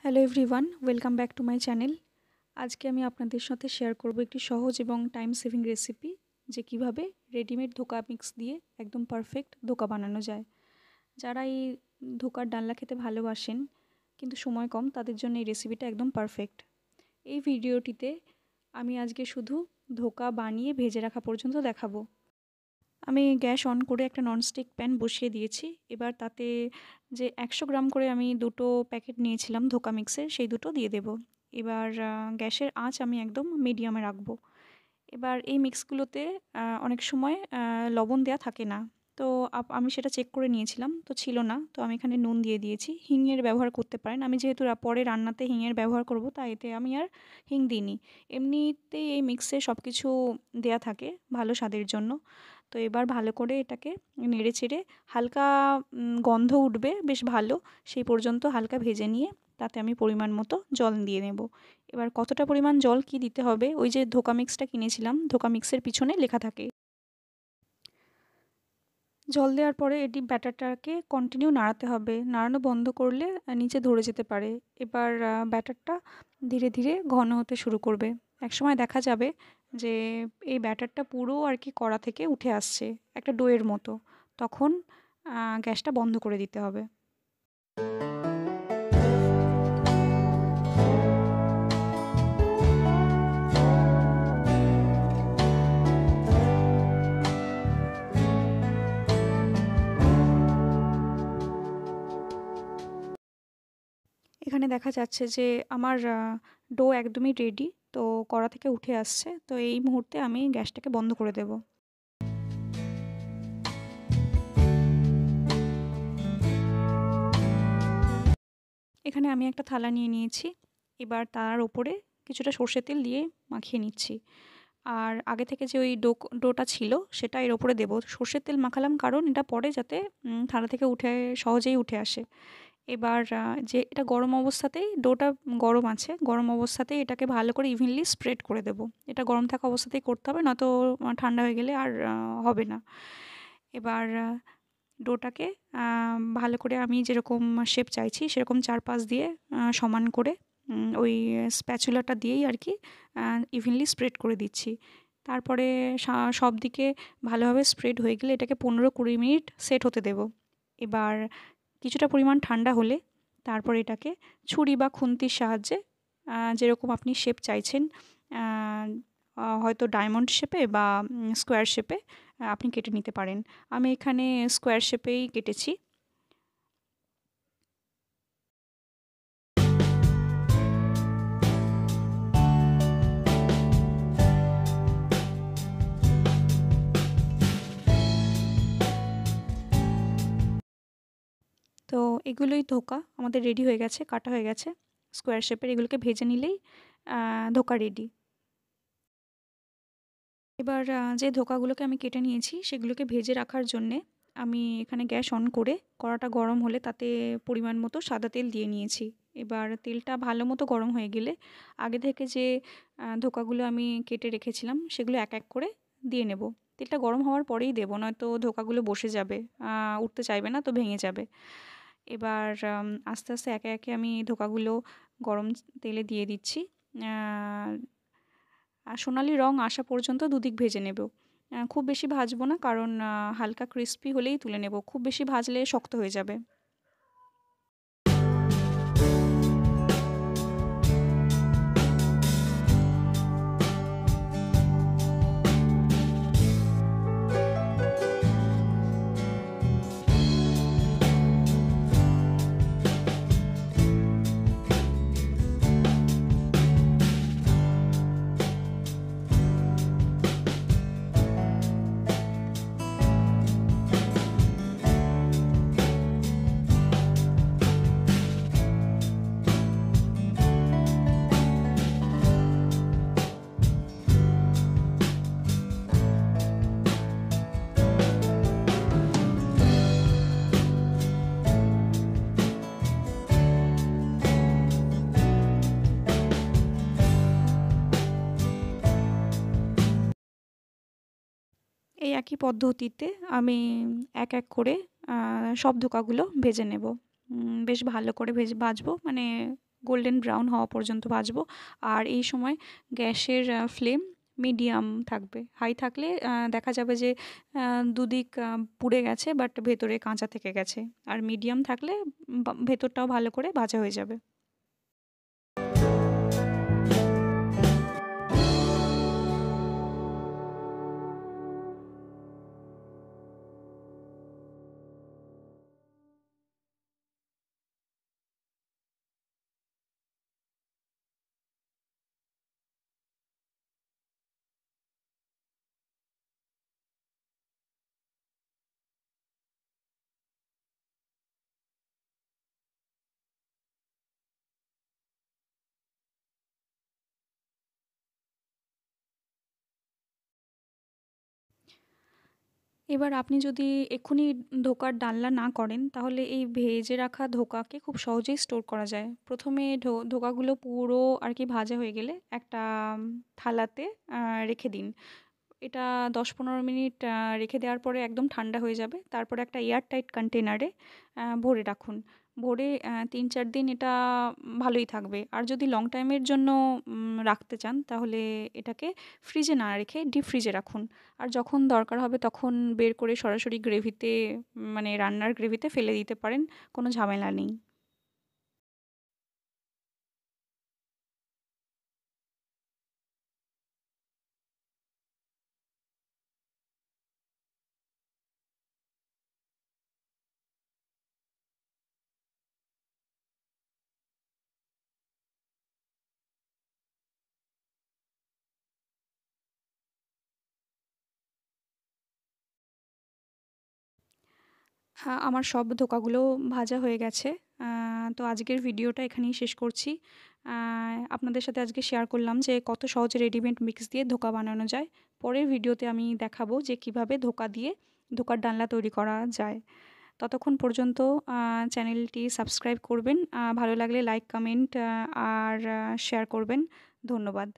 Hello everyone, welcome back to my channel. আজকে আমি আপনাদের সাথে শেয়ার করব একটি সহজ এবং টাইম সেভিং রেসিপি, যে কিভাবে রেডিমেড ধোকা মিক্স দিয়ে একদম পারফেক্ট ধোকা বানানো যায়। যারা এই ধোকার ডালনা খেতে ভালোবাসেন কিন্তু সময় কম, তাদের জন্য এই রেসিপিটা একদম পারফেক্ট। এই ভিডিওটিতে আমি আজকে শুধু ধোকা বানিয়ে ভেজে রাখা পর্যন্ত দেখাবো। আমি গ্যাস অন করে একটা ননস্টিক প্যান বসিয়ে দিয়েছি। এবার তাতে যে ১০০ গ্রাম করে আমি দুটো প্যাকেট নিয়েছিলাম ধোকা মিক্সের, সেই দুটো দিয়ে দেব। এবার গ্যাসের আঁচ আমি একদম মিডিয়ামে রাখবো। এবার এই মিক্সগুলোতে অনেক সময় লবণ দেয়া থাকে না। তো আমি সেটা চেক করে নিয়েছিলাম, তো ছিল না। তো আমি এখানে নুন দিয়ে দিয়েছি। হিংয়ের ব্যবহার করতে পারেন। আমি যেহেতু পরে রান্নাতে হিংয়ের ব্যবহার করব, তাই এতে আমি আর হিং দিইনি। এমনিতেই এই মিক্সে সব কিছু দেয়া থাকে ভালো স্বাদের জন্য। তো এবার ভালো করে এটাকে নেড়েচেড়ে হালকা গন্ধ উঠবে বেশ ভালো, সেই পর্যন্ত হালকা ভেজে নিয়ে তাতে আমি পরিমাণ মতো জল দিয়ে নেব। এবার কতটা পরিমাণ জল কি দিতে হবে, ওই যে ধোকা মিক্সটা কিনেছিলাম, ধোকা মিক্সের পিছনে লেখা থাকে। জল দেওয়ার পরে এটি ব্যাটারটাকে কন্টিনিউ নাড়াতে হবে। নাড়ানো বন্ধ করলে নিচে ধরে যেতে পারে। এবার ব্যাটারটা ধীরে ধীরে ঘন হতে শুরু করবে। একসময় দেখা যাবে যে এই ব্যাটারটা পুরো আর কি কড়া থেকে উঠে আসছে, একটা ডোয়ের মতো। তখন গ্যাসটা বন্ধ করে দিতে হবে। এখানে দেখা যাচ্ছে যে আমার ডো একদমই রেডি। তো কড়া থেকে উঠে আসছে। তো এই মুহূর্তে আমি গ্যাসটাকে বন্ধ করে দেব। এখানে আমি একটা থালা নিয়ে নিয়েছি। এবার তার ওপরে কিছুটা সর্ষের তেল দিয়ে মাখিয়ে নিচ্ছি। আর আগে থেকে যে ওই ডোটা ছিল সেটা এর ওপরে দেব। সর্ষের তেল মাখালাম কারণ এটা পরে যাতে থালা থেকে সহজেই উঠে আসে। এবার যে এটা গরম অবস্থাতেই ডোটা গরম আছে, গরম অবস্থাতেই এটাকে ভালো করে ইভেনলি স্প্রেড করে দেব। এটা গরম থাকা অবস্থাতেই করতে হবে, নয়তো ঠান্ডা হয়ে গেলে আর হবে না। এবার ডোটাকে ভালো করে আমি যেরকম শেপ চাইছি সেরকম চারপাশ দিয়ে সমান করে ওই স্প্যাচুলাটা দিয়েই আর কি ইভেনলি স্প্রেড করে দিচ্ছি। তারপরে সব দিকে ভালোভাবে স্প্রেড হয়ে গেলে এটাকে ১৫-২০ মিনিট সেট হতে দেব। এবার কিছুটা পরিমাণ ঠান্ডা হলে তারপর এটাকে ছুরি বা খুন্তির সাহায্যে যেরকম আপনি শেপ চাইছেন, হয়তো ডায়মন্ড শেপে বা স্কোয়ার শেপে আপনি কেটে নিতে পারেন। আমি এখানে স্কোয়ার শেপেই কেটেছি। তো এগুলোই ধোকা আমাদের রেডি হয়ে গেছে, কাটা হয়ে গেছে স্কোয়ার শেপের। এগুলোকে ভেজে নিলেই ধোকা রেডি। এবার যে ধোকাগুলোকে আমি কেটে নিয়েছি সেগুলোকে ভেজে রাখার জন্যে আমি এখানে গ্যাস অন করে কড়াটা গরম হলে তাতে পরিমাণ মতো সাদা তেল দিয়ে নিয়েছি। এবার তেলটা ভালো মতো গরম হয়ে গেলে আগে থেকে যে ধোকাগুলো আমি কেটে রেখেছিলাম সেগুলো এক এক করে দিয়ে নেব। তেলটা গরম হওয়ার পরেই দেবো, নয়তো ধোকাগুলো বসে যাবে, উঠতে চাইবে না, তো ভেঙে যাবে। এবার আস্তে আস্তে একে একে আমি ধোকাগুলো গরম তেলে দিয়ে দিচ্ছি। সোনালি রং আসা পর্যন্ত দুদিক ভেজে নেব। খুব বেশি ভাজবো না, কারণ হালকা ক্রিস্পি হলেই তুলে নেব। খুব বেশি ভাজলে শক্ত হয়ে যাবে। এই একই পদ্ধতিতে আমি এক এক করে সব ধোকাগুলো ভেজে নেব। বেশ ভালো করে ভাজবো, মানে গোল্ডেন ব্রাউন হওয়া পর্যন্ত ভাজবো। আর এই সময় গ্যাসের ফ্লেম মিডিয়াম থাকবে। হাই থাকলে দেখা যাবে যে দুদিক পুড়ে গেছে বাট ভেতরে কাঁচা থেকে গেছে। আর মিডিয়াম থাকলে ভেতরটাও ভালো করে ভাজা হয়ে যাবে। এবার আপনি যদি এক্ষুনি ধোকার ডালনা না করেন তাহলে এই ভেজে রাখা ধোকাকে খুব সহজেই স্টোর করা যায়। প্রথমে ধোকাগুলো পুরো আর কি ভাজা হয়ে গেলে একটা থালাতে রেখে দিন। এটা ১০-১৫ মিনিট রেখে দেওয়ার পরে একদম ঠান্ডা হয়ে যাবে। তারপরে একটা এয়ার টাইট কন্টেনারে ভরে রাখুন। ভরে ৩-৪ দিন এটা ভালোই থাকবে। আর যদি লং টাইমের জন্য রাখতে চান তাহলে এটাকে ফ্রিজে না রেখে ডিপ ফ্রিজে রাখুন। আর যখন দরকার হবে তখন বের করে সরাসরি গ্রেভিতে মানে রান্নার গ্রেভিতে ফেলে দিতে পারেন। কোনো ঝামেলা নেই। আমার সব ধোকাগুলো ভাজা হয়ে গেছে। তো আজকের ভিডিওটা এখানেই শেষ করছি। আ আপনাদের সাথে আজকে শেয়ার করলাম যে কত সহজে রেডিমেড মিক্স দিয়ে ধোকা বানানো যায়। পরের ভিডিওতে আমি দেখাবো যে কিভাবে ধোকা দিয়ে ধোকার ডালনা তৈরি করা যায়। ততক্ষণ পর্যন্ত আ চ্যানেলটি সাবস্ক্রাইব করবেন। ভালো লাগলে লাইক, কমেন্ট আর শেয়ার করবেন। ধন্যবাদ।